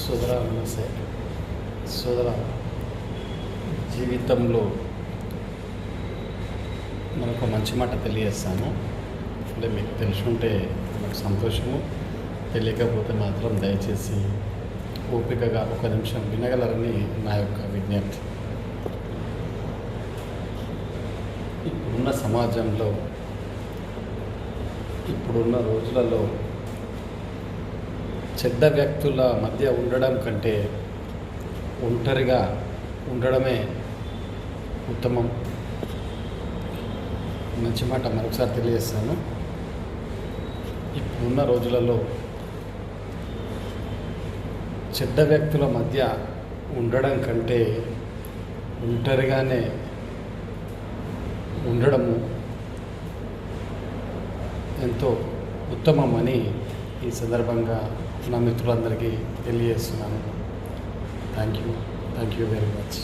సోదరా నమస్తే. సోదరా, జీవితంలో మనకు మంచి మాట తెలియజేస్తాను. అంటే మీకు తెలుసుంటే నాకు సంతోషము, తెలియకపోతే మాత్రం దయచేసి ఓపికగా ఒక నిమిషం వినగలరని నా యొక్క విజ్ఞప్తి. ఇప్పుడున్న సమాజంలో, ఇప్పుడున్న రోజులలో చెడ్డ వ్యక్తుల మధ్య ఉండడం కంటే ఒంటరిగా ఉండడమే ఉత్తమం. మంచి మాట మరొకసారి తెలియజేస్తాను. ఇప్పుడున్న రోజులలో చెడ్డ వ్యక్తుల మధ్య ఉండడం కంటే ఒంటరిగానే ఉండడము ఎంతో ఉత్తమమని ఈ సందర్భంగా నా మిత్రులందరికీ తెలియజేస్తున్నాను. Thank you very much.